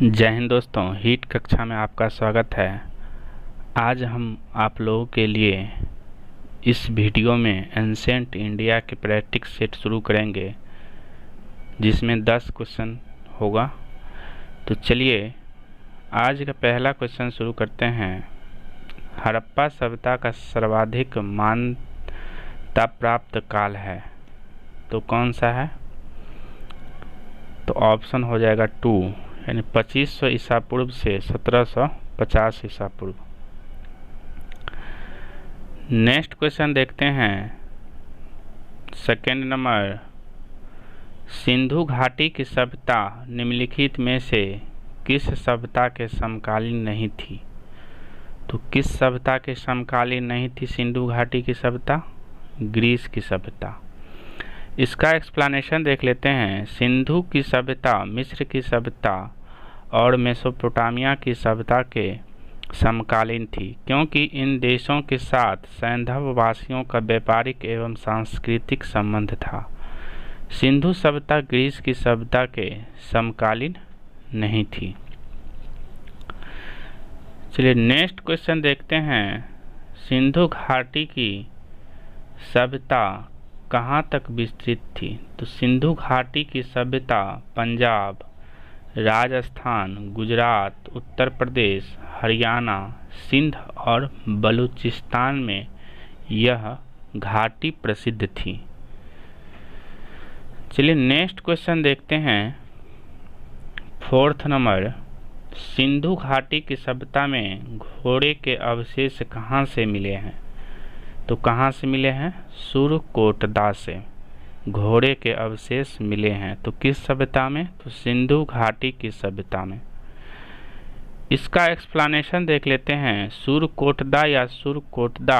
जय हिंद दोस्तों, हीट कक्षा में आपका स्वागत है। आज हम आप लोगों के लिए इस वीडियो में एंशिएंट इंडिया के प्रैक्टिस सेट शुरू करेंगे, जिसमें 10 क्वेश्चन होगा। तो चलिए आज का पहला क्वेश्चन शुरू करते हैं। हड़प्पा सभ्यता का सर्वाधिक मान्यता प्राप्त काल है, तो कौन सा है? तो ऑप्शन हो जाएगा 2, यानी 2500 ईसा पूर्व से 1750 ईसा पूर्व। नेक्स्ट क्वेश्चन देखते हैं। सेकेंड नंबर, सिंधु घाटी की सभ्यता निम्नलिखित में से किस सभ्यता के समकालीन नहीं थी? तो किस सभ्यता के समकालीन नहीं थी सिंधु घाटी की सभ्यता? ग्रीस की सभ्यता। इसका एक्सप्लेनेशन देख लेते हैं। सिंधु की सभ्यता मिस्र की सभ्यता और मेसोपोटामिया की सभ्यता के समकालीन थी, क्योंकि इन देशों के साथ सैंधव वासियों का व्यापारिक एवं सांस्कृतिक संबंध था। सिंधु सभ्यता ग्रीस की सभ्यता के समकालीन नहीं थी। चलिए नेक्स्ट क्वेश्चन देखते हैं। सिंधु घाटी की सभ्यता कहाँ तक विस्तृत थी? तो सिंधु घाटी की सभ्यता पंजाब, राजस्थान, गुजरात, उत्तर प्रदेश, हरियाणा, सिंध और बलूचिस्तान में यह घाटी प्रसिद्ध थी। चलिए नेक्स्ट क्वेश्चन देखते हैं। फोर्थ नंबर, सिंधु घाटी की सभ्यता में घोड़े के अवशेष कहाँ से मिले हैं? तो कहाँ से मिले हैं? सुरकोटदा से घोड़े के अवशेष मिले हैं। तो किस सभ्यता में? तो सिंधु घाटी की सभ्यता में। इसका एक्सप्लेनेशन देख लेते हैं। सुरकोटदा या सुरकोटदा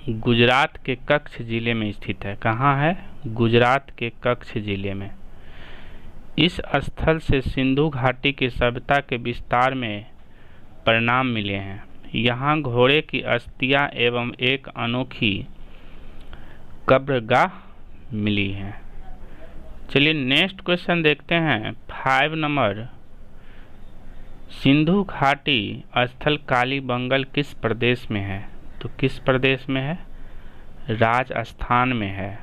गुजरात के कच्छ जिले में स्थित है। कहाँ है? गुजरात के कच्छ जिले में। इस स्थल से सिंधु घाटी की सभ्यता के विस्तार में परिणाम मिले हैं। यहाँ घोड़े की अस्थियां एवं एक अनोखी कब्रगाह मिली है। चलिए नेक्स्ट क्वेश्चन देखते हैं। 5 नंबर, सिंधु घाटी स्थल कालीबंगन किस प्रदेश में है? तो किस प्रदेश में है? राजस्थान में है।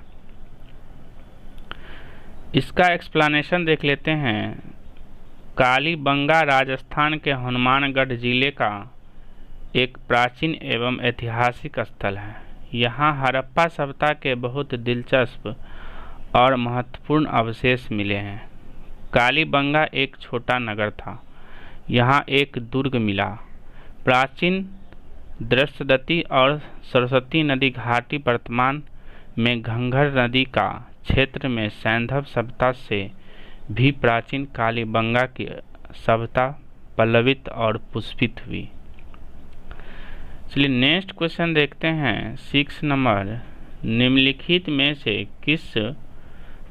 इसका एक्सप्लेनेशन देख लेते हैं। कालीबंगा राजस्थान के हनुमानगढ़ जिले का एक प्राचीन एवं ऐतिहासिक स्थल है। यहाँ हड़प्पा सभ्यता के बहुत दिलचस्प और महत्वपूर्ण अवशेष मिले हैं। कालीबंगा एक छोटा नगर था। यहाँ एक दुर्ग मिला। प्राचीन दृष्टदती और सरस्वती नदी घाटी वर्तमान में घंघर नदी का क्षेत्र में सैंधव सभ्यता से भी प्राचीन कालीबंगा की सभ्यता पल्लवित और पुष्पित हुई। चलिए नेक्स्ट क्वेश्चन देखते हैं। 6 नंबर, निम्नलिखित में से किस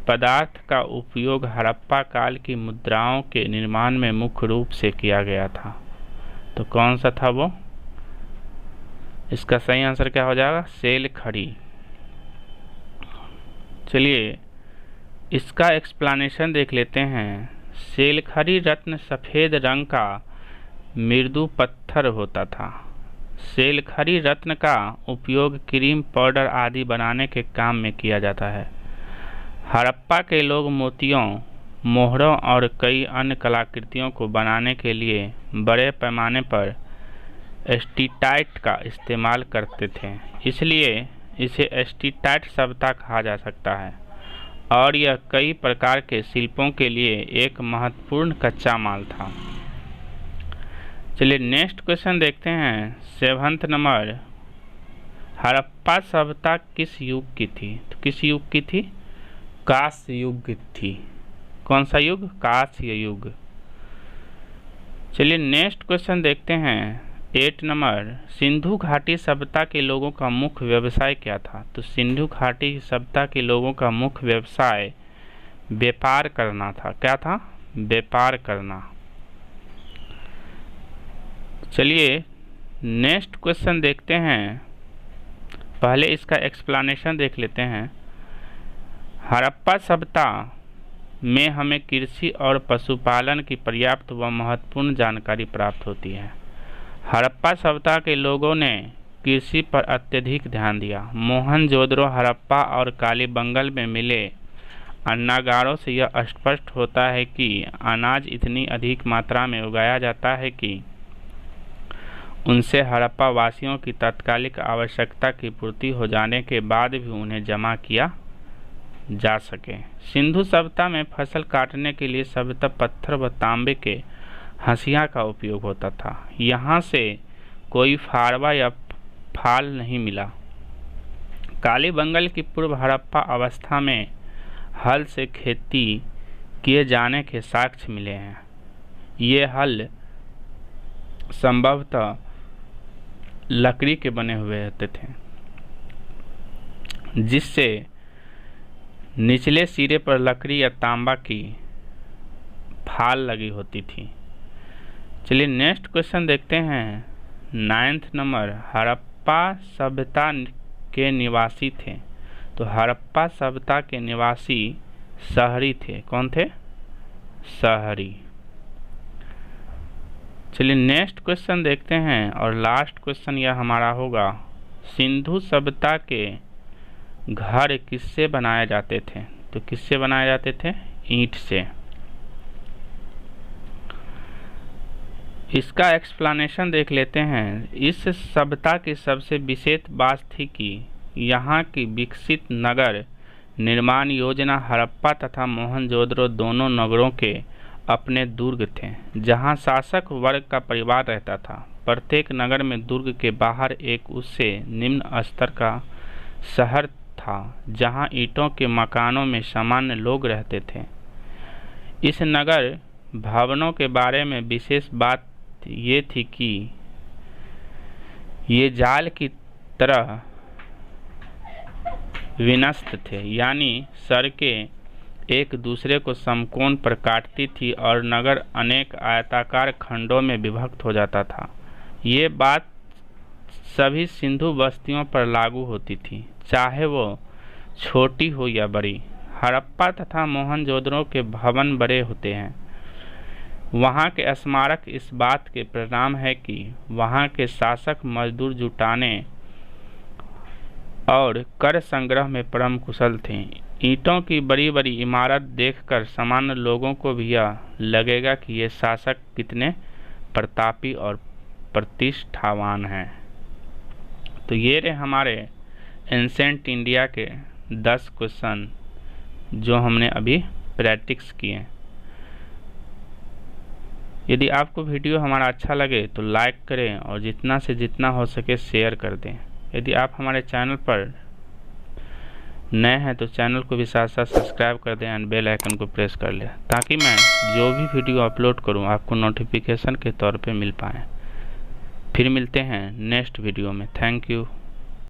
पदार्थ का उपयोग हड़प्पा काल की मुद्राओं के निर्माण में मुख्य रूप से किया गया था? तो कौन सा था वो? इसका सही आंसर क्या हो जाएगा? सेल खड़ी। चलिए इसका एक्सप्लेनेशन देख लेते हैं। सेलखड़ी रत्न सफ़ेद रंग का मृदु पत्थर होता था। सेलखड़ी रत्न का उपयोग क्रीम पाउडर आदि बनाने के काम में किया जाता है। हड़प्पा के लोग मोतियों, मोहरों और कई अन्य कलाकृतियों को बनाने के लिए बड़े पैमाने पर स्टीटाइट का इस्तेमाल करते थे, इसलिए इसे स्टीटाइट सभ्यता कहा जा सकता है और यह कई प्रकार के शिल्पों के लिए एक महत्वपूर्ण कच्चा माल था। चलिए नेक्स्ट क्वेश्चन देखते हैं। 7 नंबर, हड़प्पा सभ्यता किस युग की थी? तो किस युग की थी? कांस्य युग थी। कौन सा युग? कांस्य युग। चलिए नेक्स्ट क्वेश्चन देखते हैं। 8 नंबर, सिंधु घाटी सभ्यता के लोगों का मुख्य व्यवसाय क्या था? तो सिंधु घाटी सभ्यता के लोगों का मुख्य व्यवसाय व्यापार करना था। क्या था? व्यापार करना। चलिए नेक्स्ट क्वेश्चन देखते हैं। पहले इसका एक्सप्लेनेशन देख लेते हैं। हड़प्पा सभ्यता में हमें कृषि और पशुपालन की पर्याप्त व महत्वपूर्ण जानकारी प्राप्त होती है। हड़प्पा सभ्यता के लोगों ने कृषि पर अत्यधिक ध्यान दिया। मोहनजोदड़ो, हड़प्पा और कालीबंगन में मिले अन्नागारों से यह स्पष्ट होता है कि अनाज इतनी अधिक मात्रा में उगाया जाता है कि उनसे हड़प्पा वासियों की तात्कालिक आवश्यकता की पूर्ति हो जाने के बाद भी उन्हें जमा किया जा सके। सिंधु सभ्यता में फसल काटने के लिए सभ्यता पत्थर व तांबे के हंसिया का उपयोग होता था। यहाँ से कोई फाड़वा या फाल नहीं मिला। कालीबंगन की पूर्व हड़प्पा अवस्था में हल से खेती किए जाने के साक्ष्य मिले हैं। ये हल संभवतः लकड़ी के बने हुए होते थे, जिससे निचले सिरे पर लकड़ी या तांबा की फाल लगी होती थी। चलिए नेक्स्ट क्वेश्चन देखते हैं। 9th नंबर, हड़प्पा सभ्यता के निवासी थे। तो हड़प्पा सभ्यता के निवासी शहरी थे। कौन थे? शहरी। चलिए नेक्स्ट क्वेश्चन देखते हैं और लास्ट क्वेश्चन यह हमारा होगा, सिंधु सभ्यता के घर किससे बनाए जाते थे? तो किससे बनाए जाते थे? ईंट से। इसका एक्सप्लेनेशन देख लेते हैं। इस सभ्यता की सबसे विशेष बात थी कि यहाँ की विकसित नगर निर्माण योजना हड़प्पा तथा मोहनजोदड़ो दोनों नगरों के अपने दुर्ग थे, जहाँ शासक वर्ग का परिवार रहता था। प्रत्येक नगर में दुर्ग के बाहर एक उससे निम्न स्तर का शहर था, जहाँ ईंटों के मकानों में सामान्य लोग रहते थे। इस नगर भवनों के बारे में विशेष बात ये थी कि ये जाल की तरह विन्यस्त थे, यानी सड़कें एक दूसरे को समकोण पर काटती थी और नगर अनेक आयताकार खंडों में विभक्त हो जाता था। ये बात सभी सिंधु बस्तियों पर लागू होती थी, चाहे वो छोटी हो या बड़ी। हड़प्पा तथा मोहनजोदड़ो के भवन बड़े होते हैं। वहाँ के स्मारक इस बात के परिणाम है कि वहाँ के शासक मजदूर जुटाने और कर संग्रह में परम कुशल थे। ईंटों की बड़ी बड़ी इमारत देखकर सामान्य लोगों को भी यह लगेगा कि ये शासक कितने प्रतापी और प्रतिष्ठावान हैं। तो ये रहे हमारे एंसेंट इंडिया के 10 क्वेश्चन जो हमने अभी प्रैक्टिस किए। यदि आपको वीडियो हमारा अच्छा लगे तो लाइक करें और जितना से जितना हो सके शेयर कर दें। यदि आप हमारे चैनल पर नए हैं तो चैनल को भी साथ साथ सब्सक्राइब कर दें एंड बेल आइकन को प्रेस कर लें, ताकि मैं जो भी वीडियो अपलोड करूं आपको नोटिफिकेशन के तौर पे मिल पाए। फिर मिलते हैं नेक्स्ट वीडियो में। Thank you.